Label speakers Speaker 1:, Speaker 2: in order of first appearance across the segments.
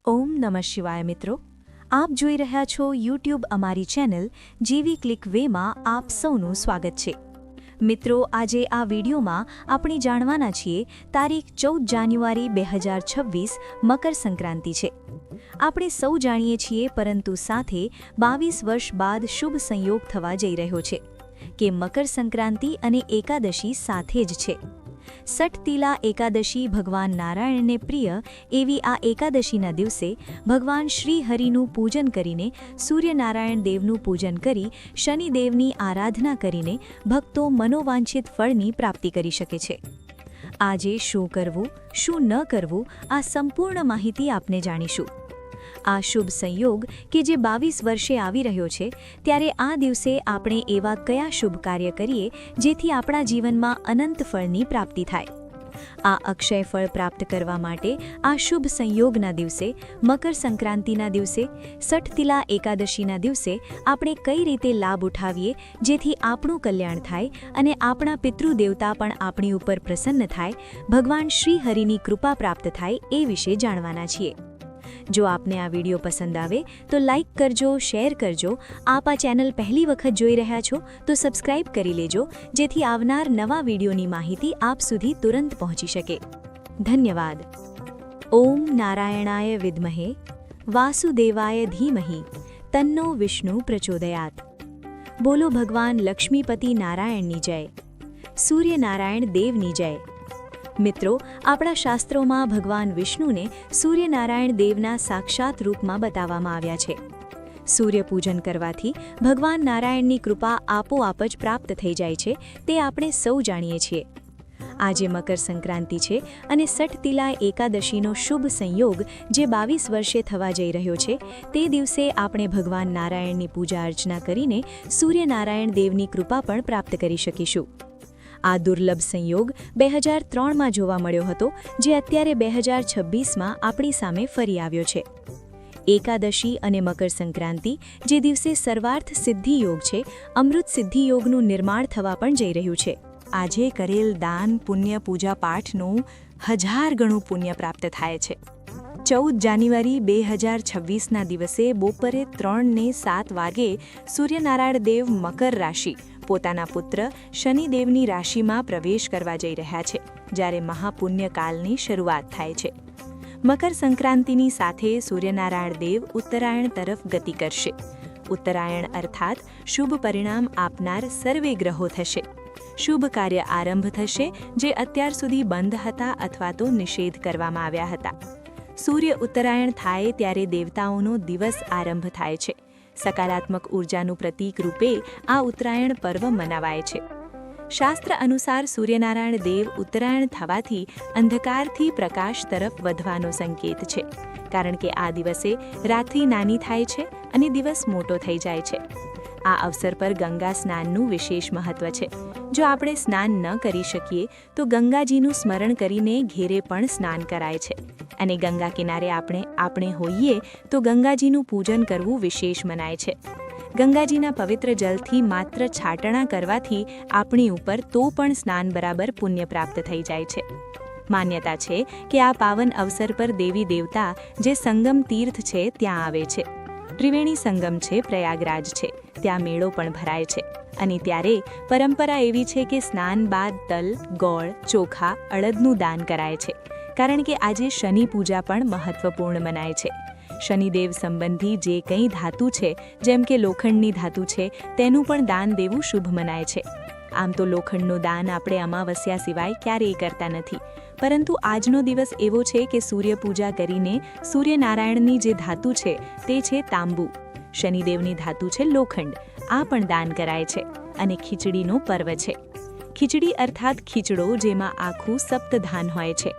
Speaker 1: ઓમ નમઃ શિવાય મિત્રો, આપ જોઈ રહ્યા છો યુટ્યુબ અમારી ચેનલ જેવી ક્લિક વેમાં આપ સૌનું સ્વાગત છે। મિત્રો, આજે આ વિડીયોમાં આપણે જાણવાના છીએ તારીખ 14 જાન્યુઆરી 2026 મકર સંક્રાંતિ છે। આપણે સૌ જાણીએ છીએ, પરંતુ સાથે 22 વર્ષ બાદ શુભ સંયોગ થવા જઈ રહ્યો છે કે મકર સંક્રાંતિ અને એકાદશી સાથે જ છે। સઠતીલા એકાદશી ભગવાન નારાયણને પ્રિય એવી આ એકાદશીના દિવસે ભગવાન શ્રી હરિનું પૂજન કરીને, સૂર્યનારાયણ દેવનું પૂજન કરી, શનિદેવની આરાધના કરીને ભક્તો મનોવાંછિત ફળની પ્રાપ્તિ કરી શકે છે। આજે શું કરવું, શું ન કરવું, આ સંપૂર્ણ માહિતી આપને જાણીશું। આ શુભ સંયોગ કે જે 22 વર્ષે આવી રહ્યો છે, ત્યારે આ દિવસે આપણે એવા કયા શુભ કાર્ય કરીએ જેથી આપણા જીવનમાં અનંત ફળની પ્રાપ્તિ થાય। આ અક્ષય ફળ પ્રાપ્ત કરવા માટે આ શુભ સંયોગના દિવસે, મકર સંક્રાંતિના દિવસે, સઠતીલા એકાદશીના દિવસે આપણે કઈ રીતે લાભ ઉઠાવીએ જેથી આપણું કલ્યાણ થાય અને આપણા પિતૃદેવતા પણ આપણી ઉપર પ્રસન્ન થાય, ભગવાન શ્રી હરિની કૃપા પ્રાપ્ત થાય, એ વિશે જાણવાના છીએ। જો આપને આ વિડીયો પસંદ આવે તો લાઇક કરજો, શેર કરજો। આપ આ ચેનલ પહેલી વખત જોઈ રહ્યા છો તો સબસ્ક્રાઇબ કરી લેજો, જેથી આવનાર નવા વિડીયોની માહિતી આપ સુધી તુરંત પહોંચી શકે। ધન્યવાદ। ઓમ નારાયણાય વિદ્મહે વાસુદેવાય ધીમહિ તન્નો વિષ્ણુ પ્રચોદયાત। બોલો ભગવાન લક્ષ્મીપતિ નારાયણની જય, સૂર્યનારાયણ દેવની જય। મિત્રો, આપણા શાસ્ત્રોમાં ભગવાન વિષ્ણુને સૂર્યનારાયણ દેવના સાક્ષાત રૂપમાં બતાવવામાં આવ્યા છે। સૂર્ય પૂજન કરવાથી ભગવાન નારાયણની કૃપા આપોઆપ જ પ્રાપ્ત થઈ જાય છે, તે આપણે સૌ જાણીએ છીએ। આજે મકર સંક્રાંતિ છે અને સઠતીલા એકાદશીનો શુભ સંયોગ જે 22 વર્ષે થવા જઈ રહ્યો છે, તે દિવસે આપણે ભગવાન નારાયણની પૂજા અર્ચના કરીને સૂર્યનારાયણ દેવની કૃપા પણ પ્રાપ્ત કરી શકીશું। આ દુર્લભ સંયોગ 2003માં જોવા મળ્યો હતો, જે અત્યારે 2026માં આપણી સામે ફરી આવ્યો છે। એકાદશી અને મકર સંક્રાંતિ જે દિવસે સર્વાર્થ સિદ્ધિ યોગ છે, અમૃત સિદ્ધિ યોગનું નિર્માણ થવા પણ જઈ રહ્યું છે। આજે કરેલ દાન, પુણ્ય, પૂજા પાઠનું 1000 ગણું પુણ્ય પ્રાપ્ત થાય છે। 14 જાન્યુઆરી 2026ના દિવસે બપોરે 3:07 વાગે સૂર્યનારાયણ દેવ મકર રાશિ, પોતાના પુત્ર શનિદેવની રાશિમાં પ્રવેશ કરવા જઈ રહ્યા છે, જ્યારે મહાપુણ્યકાલની શરૂઆત થાય છે। મકર સંક્રાંતિની સાથે સૂર્યનારાયણ દેવ ઉત્તરાયણ તરફ ગતિ કરશે। ઉત્તરાયણ અર્થાત શુભ પરિણામ આપનાર સર્વે ગ્રહો થશે। શુભ કાર્ય આરંભ થશે જે અત્યાર સુધી બંધ હતા અથવા તો નિષેધ કરવામાં આવ્યા હતા। સૂર્ય ઉત્તરાયણ થાય ત્યારે દેવતાઓનો દિવસ આરંભ થાય છે। સકારાત્મક ઉર્જાનું પ્રતીક રૂપે આ ઉત્તરાયણ પર્વ મનાવાય છે। શાસ્ત્ર અનુસાર સૂર્યનારાયણ દેવ ઉત્તરાયણ થવાથી અંધકારથી પ્રકાશ તરફ વધવાનો સંકેત છે, કારણ કે આ દિવસે રાત્રિ નાની થાય છે અને દિવસ મોટો થઈ જાય છે। આ અવસર પર ગંગા સ્નાનનું વિશેષ મહત્વ છે। જો આપણે સ્નાન ન કરી શકીએ તો ગંગાજીનું સ્મરણ કરીને ઘેરે પણ સ્નાન કરાય છે, અને ગંગા કિનારે આપણે હોઈએ તો ગંગાજીનું પૂજન કરવું વિશેષ મનાય છે। ગંગાજીના પવિત્ર જલથી માત્ર છાટણા કરવાથી આપણી ઉપર તો પણ સ્નાન બરાબર પુણ્ય પ્રાપ્ત થઈ જાય છે। માન્યતા છે કે આ પાવન અવસર પર દેવી દેવતા જે સંગમ તીર્થ છે ત્યાં આવે છે। ત્રિવેણી સંગમ છે, પ્રયાગરાજ છે, ત્યાં મેળો પણ ભરાય છે, અને ત્યારે પરંપરા એવી છે કે સ્નાન બાદ તલ, ગોળ, ચોખા, અડદનું દાન કરાય છે, કારણ કે આજે શનિ પૂજા પણ મહત્વપૂર્ણ મનાય છે। શનિદેવ સંબંધી જે કંઈ ધાતુ છે, જેમ કે લોખંડની ધાતુ છે, તેનું પણ દાન દેવું શુભ મનાય છે। આમ તો લોખંડનું દાન આપણે અમાવસ્યા સિવાય ક્યારેય કરતા નથી, પરંતુ આજનો દિવસ એવો છે કે સૂર્ય પૂજા કરીને સૂર્યનારાયણની જે ધાતુ છે તે છે તાંબુ, શનિદેવની ધાતુ છે લોખંડ, આ પણ દાન કરાય છે। અને ખીચડીનો પર્વ છે। ખીચડી અર્થાત ખીચડો, જેમાં આખું સપ્તધાન હોય છે: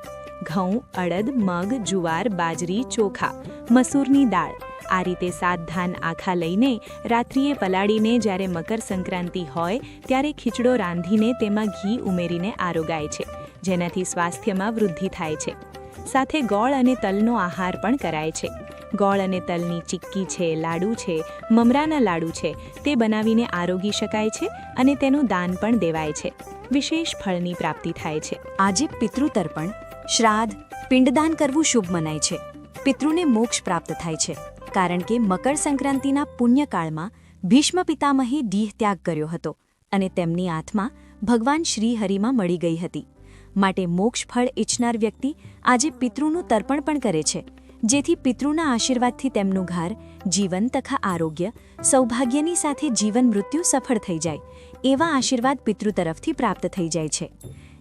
Speaker 1: ઘઉં, અડદ, મગ, જુવાર, બાજરી, ચોખા, મસૂરની દાળ, આ રીતે 7 ધાન આખા લઈને રાત્રિએ પલાળીને જ્યારે મકર સંક્રાંતિ હોય ત્યારે ખીચડો રાંધીને તેમાં ઘી ઉમેરીને આરોગાય છે, જેનાથી સ્વાસ્થ્યમાં વૃદ્ધિ થાય છે। સાથે ગોળ અને તલનો આહાર પણ કરાય છે। ગોળ અને તલની ચિક્કી છે, લાડુ છે, મમરાના લાડુ છે, તે બનાવીને આરોગી શકાય છે અને તેનું દાન પણ દેવાય છે। વિશેષ ફળની પ્રાપ્તિ થાય છે।
Speaker 2: આજે પિતૃતર્પણ, શ્રાદ્ધ, પિંડદાન કરવું શુભ મનાય છે।
Speaker 1: પિતૃને મોક્ષ પ્રાપ્ત થાય છે, કારણ કે મકર સંક્રાંતિના પુણ્યકાળમાં ભીષ્મ પિતામહે દેહ ત્યાગ કર્યો હતો અને તેમની આત્મા ભગવાન શ્રીહરિમાં મળી ગઈ હતી. માટે મોક્ષ ફળ ઈચ્છનાર વ્યક્તિ આજે પિતૃનું તર્પણ પણ કરે છે, જેથી પિતૃના આશીર્વાદથી તેમનું ઘર જીવન તથા આરોગ્ય સૌભાગ્યની સાથે જીવન મૃત્યુ સફળ થઈ જાય એવા આશીર્વાદ પિતૃ તરફથી પ્રાપ્ત થઈ જાય છે.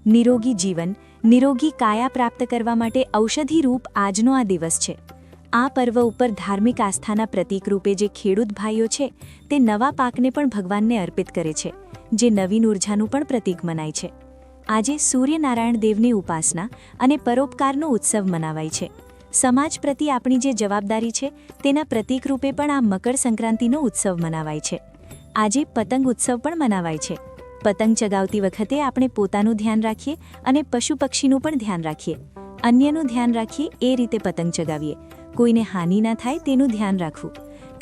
Speaker 1: નિરોગી જીવન, નિરોગી કાયા પ્રાપ્ત કરવા માટે ઔષધિરૂપ આજનો આ દિવસ છે. આ પર્વ ઉપર ધાર્મિક આસ્થાના પ્રતીક રૂપે જે ખેડૂત ભાઈઓ છે તે નવા પાકને પણ ભગવાનને અર્પિત કરે છે, જે નવીન ઉર્જાનું પણ પ્રતીક મનાય છે. આજે સૂર્યનારાયણ દેવની ઉપાસના અને પરોપકારનો ઉત્સવ મનાવાય છે. સમાજ પ્રતિ આપણી જે જવાબદારી છે તેના પ્રતીક રૂપે પણ આ મકર સંક્રાંતિનો ઉત્સવ મનાવાય છે. આજે પતંગ ઉત્સવ પણ મનાવાય છે. પતંગ ચગાવતી વખતે આપણે પોતાનું ધ્યાન રાખીએ અને પશુ પક્ષીનું પણ ધ્યાન રાખીએ. અન્યનું ધ્યાન રાખીએ એ રીતે પતંગ ચગાવીએ. કોઈને હાનિ ના થાય તેનું ધ્યાન રાખવું,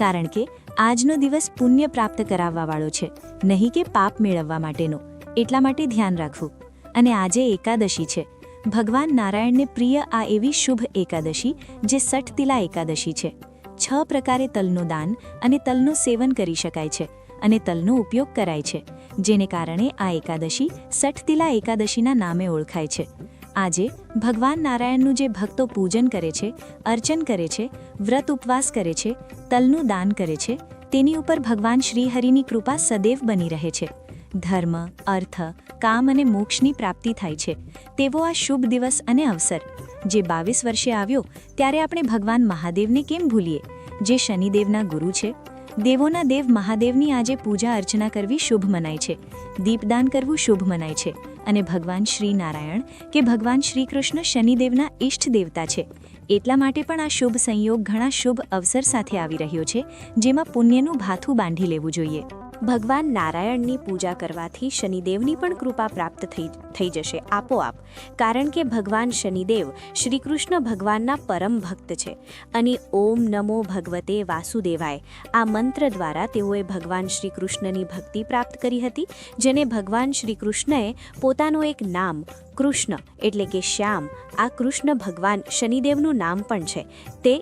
Speaker 1: કારણ કે આજનો દિવસ પુણ્ય પ્રાપ્ત કરાવવાવાળો છે, નહીં કે પાપ મેળવવા માટેનો. એટલા માટે ધ્યાન રાખવું. અને આજે એકાદશી છે. ભગવાન નારાયણને પ્રિય આ એવી શુભ એકાદશી જે સઠતિલા એકાદશી છે. 6 પ્રકારે તલનું દાન અને તલનું સેવન કરી શકાય છે અને તલનો ઉપયોગ કરાય છે, જેને કારણે આ એકાદશી સઠતિલા એકાદશીના નામે ઓળખાય છે. આજે ભગવાન નારાયણનું જે ભક્તો પૂજન કરે છે, અર્ચન કરે છે, વ્રત ઉપવાસ કરે છે, તલનું દાન કરે છે, તેની ઉપર ભગવાન શ્રીહરિની કૃપા સદૈવ બની રહે છે. ધર્મ, અર્થ, કામ અને મોક્ષની પ્રાપ્તિ થાય છે તેવો આ શુભ દિવસ અને અવસર જે 22 વર્ષે આવ્યો ત્યારે આપણે ભગવાન મહાદેવને કેમ ભૂલીએ, જે શનિદેવના ગુરુ છે. દેવોના દેવ મહાદેવની આજે પૂજા અર્ચના કરવી શુભ મનાય છે, દીપદાન કરવું શુભ મનાય છે. અને ભગવાન શ્રી નારાયણ કે ભગવાન શ્રી કૃષ્ણ શનિદેવના ઇષ્ટ દેવતા છે. એટલા માટે પણ આ શુભ સંયોગ ઘણા શુભ અવસર સાથે આવી રહ્યો છે, જેમાં પુણ્યનું ભાથું બાંધી લેવું જોઈએ. ભગવાન નારાયણની પૂજા કરવાથી શનિદેવની પણ કૃપા પ્રાપ્ત થઈ જશે આપોઆપ, કારણ કે ભગવાન શનિદેવ શ્રીકૃષ્ણ ભગવાનના પરમ ભક્ત છે અને ઓમ નમો ભગવતે વાસુદેવાય આ મંત્ર દ્વારા તેઓએ ભગવાન શ્રીકૃષ્ણની ભક્તિ પ્રાપ્ત કરી હતી, જેને ભગવાન શ્રીકૃષ્ણએ પોતાનું એક નામ કૃષ્ણ એટલે કે શ્યામ, આ કૃષ્ણ ભગવાન શનિદેવનું નામ પણ છે, તે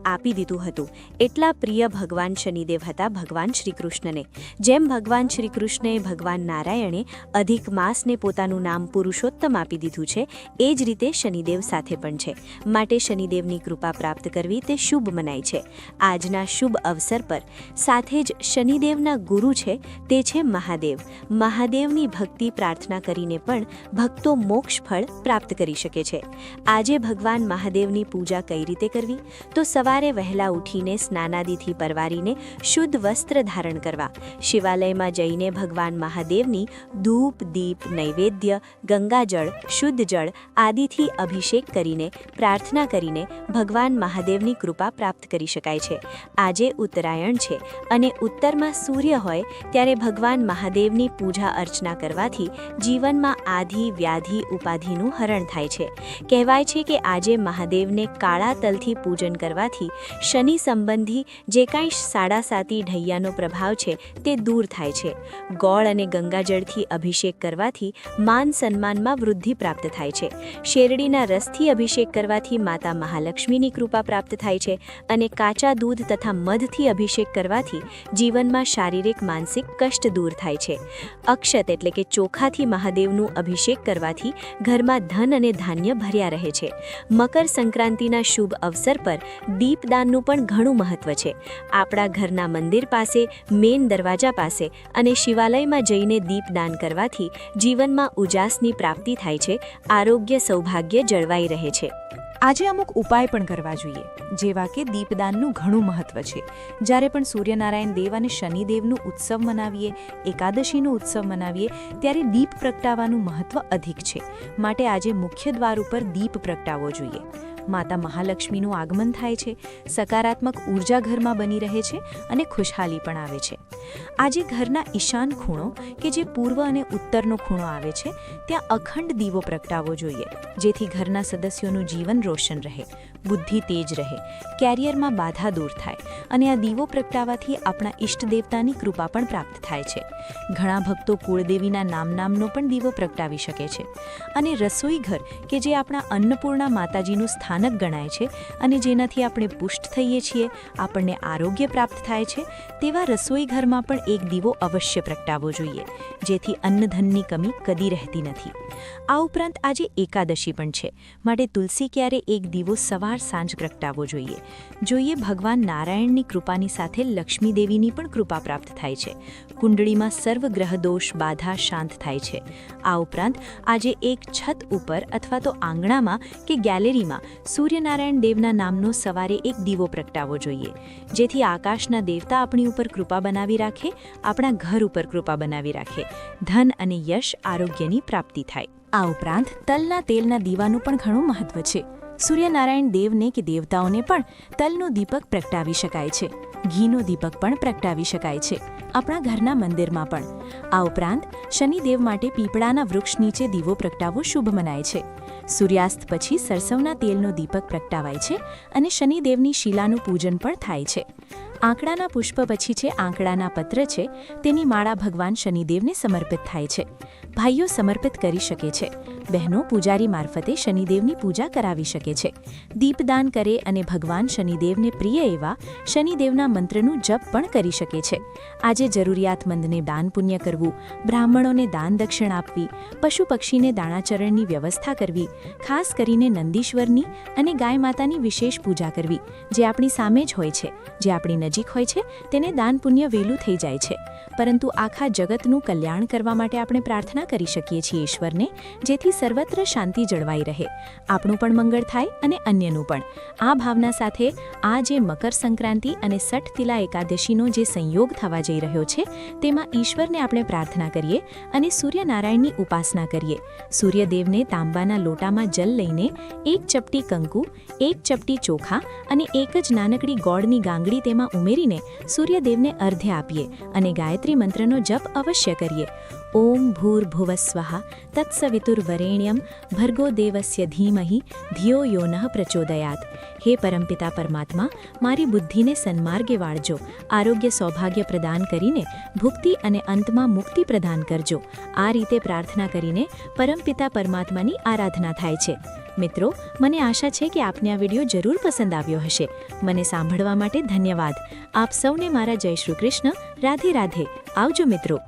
Speaker 1: આપી દીધું હતું. એટલા પ્રિય ભગવાન શનિદેવ હતા ભગવાન શ્રીકૃષ્ણને. જેમ ભગવાન શ્રીકૃષ્ણએ ભગવાન નારાયણે અધિક માસને પોતાનું નામ પુરુષોત્તમ આપી દીધું છે, એ જ રીતે શનિદેવ સાથે પણ છે. માટે શનિદેવની કૃપા પ્રાપ્ત કરવી તે શુભ મનાય છે. આજના શુભ અવસર પર સાથે જ શનિદેવના ગુરુ છે તે છે મહાદેવ. મહાદેવની ભક્તિ પ્રાર્થના કરીને પણ ભક્તો મોક્ષ ફળ પ્રાપ્ત કરી શકે છે. આજે ભગવાન મહાદેવની પૂજા કઈ રીતે કરવી? તો સવારે વહેલા ઉઠીને સ્નાનાદિથી પરવારીને શુદ્ધ વસ્ત્ર ધારણ કરવા, શિવાલયમાં જઈને ભગવાન મહાદેવની ધૂપ, દીપ, નૈવેદ્ય, ગંગાજળ, શુદ્ધ જળ આદિથી અભિષેક કરીને પ્રાર્થના કરીને ભગવાન મહાદેવની કૃપા પ્રાપ્ત કરી શકાય છે. આજે ઉત્તરાયણ છે અને ઉત્તરમાં સૂર્ય હોય ત્યારે ભગવાન મહાદેવની પૂજા અર્ચના કરવાથી જીવનમાં આધિ, વ્યાધિ, ઉપાધિનું હરણ થાય છે. કહેવાય છે કે આજે મહાદેવને કાળા તલથી પૂજન કરવાથી શનિ સંબંધી જે કાંઈ સાડાસાતી ઢૈયાનો પ્રભાવ છે તે દૂર થાય છે. ગોળ અને ગંગાજળથી અભિષેક કરવાથી માન સન્માનમાં વૃદ્ધિ પ્રાપ્ત થાય છે. શેરડીના રસથી અભિષેક કરવાથી માતા મહાલક્ષ્મીની કૃપા પ્રાપ્ત થાય છે અને કાચા દૂધ તથા મધથી અભિષેક કરવાથી જીવનમાં શારીરિક માનસિક કષ્ટ દૂર થાય છે. અક્ષત એટલે કે ચોખાથી મહાદેવનું અભિષેક કરવાથી ઘરમાં ધન અને ધાન્ય ભર્યા રહે છે. મકર સંક્રાંતિના શુભ અવસર પર દીપદાનનું પણ ઘણું મહત્વ છે. આપણા ઘરના મંદિર પાસે, મેન દરવાજા પાસે અને શિવાલયમાં જઈને દીપદાન કરવાથી જીવનમાં ઉજાસની પ્રાપ્તિ થાય છે, આરોગ્ય સૌભાગ્ય જળવાઈ રહે છે.
Speaker 2: આજે અમુક ઉપાય પણ કરવા જોઈએ, જેવા કે દીપદાનનું ઘણું મહત્વ છે. જ્યારે પણ સૂર્યનારાયણ દેવ અને શનિદેવનું ઉત્સવ મનાવીએ, એકાદશીનો ઉત્સવ મનાવીએ, ત્યારે દીપ પ્રગટાવવાનું મહત્વ અધિક છે. માટે આજે મુખ્ય દ્વાર ઉપર દીપ પ્રગટાવવો જોઈએ. માતા મહાલક્ષ્મીનું આગમન થાય છે, સકારાત્મક ઉર્જા ઘરમાં બની રહે છે અને ખુશહાલી પણ આવે છે. આજે ઘરના ઈશાન ખૂણો કે જે પૂર્વ અને ઉત્તરનો ખૂણો આવે છે ત્યાં અખંડ દીવો પ્રગટાવવો જોઈએ, જેથી ઘરના સદસ્યોનું જીવન રોશન રહે. બુદ્ધિ તેજ રહે, કેરિયરમાં બાધા દૂર થાય અને આ દીવો પ્રગટાવવાથી આપણા ઈષ્ટ દેવતાની કૃપા પણ પ્રાપ્ત થાય છે. ઘણા ભક્તો કુળદેવીના નામનો પણ દીવો પ્રગટાવી શકે છે. અને રસોઈ ઘર કે જે આપણા અન્નપૂર્ણા માતાજીનું સ્થાનક ગણાય છે અને જેનાથી આપણે પુષ્ટ થઈએ છીએ, આપણને આરોગ્ય પ્રાપ્ત થાય છે, તેવા રસોઈ ઘરમાં પણ એક દીવો અવશ્ય પ્રગટાવવો જોઈએ, જેથી અન્નધનની કમી કદી રહેતી નથી. આ ઉપરાંત આજે એકાદશી પણ છે, માટે તુલસી ક્યારે એક દીવો સવાર સાંજ પ્રગટાવવો જોઈએ. ભગવાન નારાયણની કૃપાની સાથે લક્ષ્મી દેવીની પણ કૃપા પ્રાપ્ત થાય છે. કુંડળીમાં સર્વ ગ્રહદોષ બાધા શાંત થાય છે. આ ઉપરાંત આજે એક છત ઉપર અથવા તો આંગણામાં કે ગેલેરીમાં સૂર્યનારાયણ દેવના નામનો સવારે એક દીવો પ્રગટાવવો જોઈએ, જેથી આકાશના દેવતા આપણી ઉપર કૃપા બનાવી રાખે, આપણા ઘર ઉપર કૃપા બનાવી રાખે, ધન અને યશ આરોગ્યની પ્રાપ્તિ થાય. આ ઉપરાંત તલના તેલના દીવાનું પણ ઘણું મહત્વ છે. સૂર્યનારાયણ દેવને કે દેવતાઓને પણ તલનો દીપક પ્રગટાવી શકાય છે. ઘીનો દીપક પણ પ્રગટાવી શકાય છે, આપણા ઘરના મંદિરમાં પણ. આ ઉપરાંત શનિદેવ માટે પીપળાના વૃક્ષ નીચે દીવો પ્રગટાવવો શુભ મનાય છે. સૂર્યાસ્ત પછી સરસવના તેલનો દીપક પ્રગટાવાય છે અને શનિદેવની શિલાનું પૂજન પણ થાય છે. આંકડાના પુષ્પ પછી છે આંકડાના પત્ર છે, તેની માળા ભગવાન શનિદેવને સમર્પિત થાય છે. ભાઈઓ સમર્પિત કરી શકે છે, બહેનો પૂજારી મારફતે શનિદેવની પૂજા કરાવી શકે છે. દીપદાન કરે અને ભગવાન શનિદેવને પ્રિય એવા શનિદેવના મંત્રનું જપ પણ કરી શકે છે. આજે જરૂરિયાતમંદને દાન પુણ્ય કરવું, બ્રાહ્મણોને દાન દક્ષિણ આપવી, પશુ પક્ષીને દાણાચરણની વ્યવસ્થા કરવી, ખાસ કરીને નંદીશ્વરની અને ગાય માતાની વિશેષ પૂજા કરવી, જે આપણી સામે જ હોય છે, જે આપણી નજીક હોય છે, તેને દાન પુણ્ય વહેલું થઈ જાય છે. પરંતુ આખા જગતનું કલ્યાણ કરવા માટે આપણે પ્રાર્થના કરી શકીએ છીએ ઈશ્વરને, જેથી સર્વત્ર શાંતિ જળવાઈ રહે, આપણું પણ મંગળ થાય અને અન્યનું પણ. આ ભાવના સાથે આ જે મકર સંક્રાંતિ અને સઠ તિલા એકાદશીનો જે સંયોગ થવા જઈ રહ્યો છે, તેમાં ઈશ્વરને આપણે પ્રાર્થના કરીએ અને સૂર્યનારાયણની ઉપાસના કરીએ. સૂર્યદેવને તાંબાના લોટામાં જલ લઈને એક ચપટી કંકુ, એક ચપટી ચોખા અને એક જ નાનકડી ગોળની ગાંગડી તેમાં ઉમેરીને સૂર્યદેવને અર્ધ્ય આપીએ અને ગાયત્રી મંત્રનો જપ અવશ્ય કરીએ. ઓમ ભૂર્ભુવસ્વઃ તત્સવિતુર્વરેણ્યમ ભર્ગો દેવસ્ય ધીમહિ ધિયો યો નઃ પ્રચોદયાત. હે પરમપિતા પરમાત્મા, મારી બુદ્ધિને સન્માર્ગે વાળજો, આરોગ્ય સૌભાગ્ય પ્રદાન કરીને ભુક્તિ અને અંતમાં મુક્તિ પ્રદાન કરજો. આ રીતે પ્રાર્થના કરીને પરમપિતા પરમાત્માની આરાધના થાય છે. મિત્રો, મને આશા છે કે આપને આ વિડીયો જરૂર પસંદ આવ્યો હશે. મને સાંભળવા માટે ધન્યવાદ. આપ સૌને મારા જય શ્રી કૃષ્ણ. રાધે રાધે. આવજો મિત્રો.